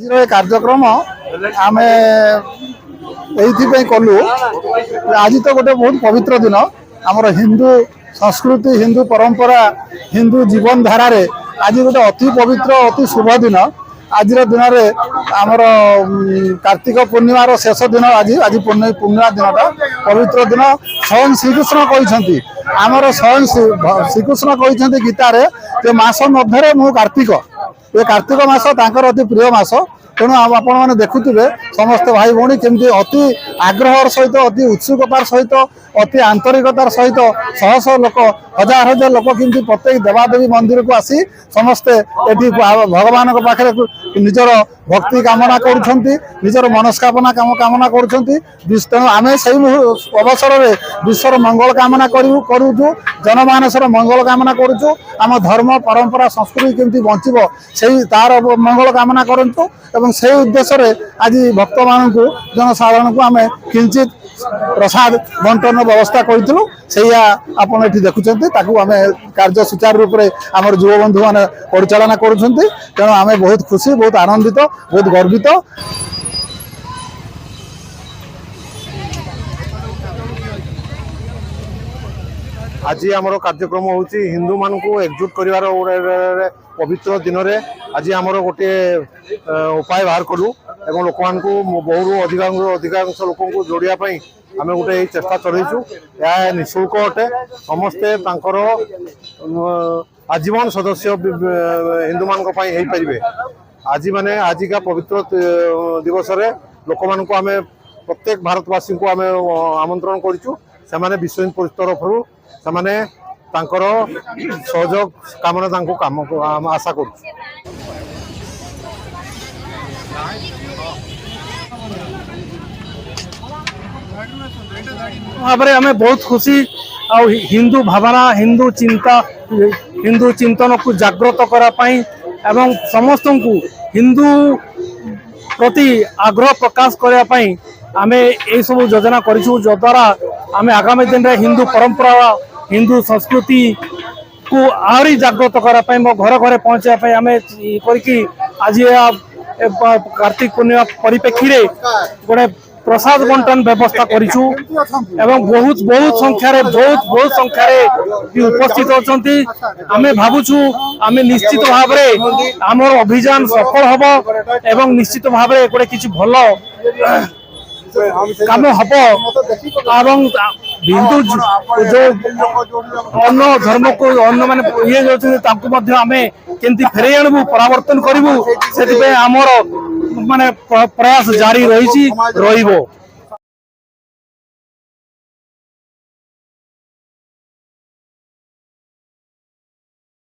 आज कार्यक्रम आम ये कलु आज तो गोटे बहुत पवित्र दिन आमर हिंदू संस्कृति हिंदू परंपरा हिंदू जीवन धारा रे आज गोटे अति पवित्र अति शुभ दिन आज दिन में आमर कार्तिक पूर्णिमार शेष दिन आज आज पूर्णिमा दिनटा पवित्र दिन स्वयं श्रीकृष्ण कहते आमर स्वयं श्रीकृष्ण कहते गीतार मस मध्य मु कार्तिक ये कार्तिक मास तांकर अति प्रिय मास तेणु आपण मैंने देखुवे समस्त भाई भौणी केमती अति आग्रह सहित अति उत्सुकतार सहित अति आंतरिकतार सहित शह शह लोक हजार हजार लोक केमती प्रत्येक देवादेवी मंदिर को आसी समस्ते एटी भगवान पाखे निजर भक्ति कामना कर मनस्कामना कामना कर तेणु आम से अवसर में विश्वर मंगल कामना करूँ जनमानसर मंगल कामना करुचु आम धर्म परंपरा संस्कृति केमती बंचब से तार मंगल कामना करूँ एवं से उद्देश्य आज भक्त मान जनसाधारण को आम किंचित प्रसाद बंटन व्यवस्था करूँ से आपड़ ये देखुं आम कार्य सुचारू रूप से आम युव बंधु मैंने परिचालना करुँच तेणु आम बहुत खुशी बहुत आनंदित बहुत गर्वित। आज आमर कार्यक्रम हूँ हिंदू मान को एकजुट कर पवित्र दिन में आज आमर गोटे उपाय बाहर कलु एवं लोक मान बहु अधिकांश लोक जोड़ाई आम गोटे चेष्टा चलू यह निःशुल्क अटे समस्ते आजीवन सदस्य हिंदू मान पारे आज माने आज का पवित्र दिवस लोक मान आम प्रत्येक भारतवासी को आम आमंत्रण करूँ से विश्व हिंदू परिषद तरफ से सहयोग काम आशा कर आम बहुत खुशी हिंदू भावना हिंदू चिंतन को जागृत कराई एवं समस्त को हिंदू प्रति आग्रह प्रकाश करने आम ये सब योजना करूँ जद्वारा आम आगामी दिन में हिंदू परंपरा हिंदू संस्कृति को आहरी जागृत करने मो घर घर पहुँचापी आम करके आज कार्तिक पूर्णिमा परिप्रेक्षी रे गोटे प्रसाद बंटन व्यवस्था करूँ एवं बहुत बहुत संख्यार उपस्थित अच्छा आम भावुँ आम निश्चित भाव आम अभियान सफल हम एवं निश्चित भाव गोटे किसी भल काम हम एवं हिंदू जो अन्न धर्म को अन्न मान ये आम केमती फेरे आणबू परावर्तन करूँ से आमर माने प्रयास जारी रही।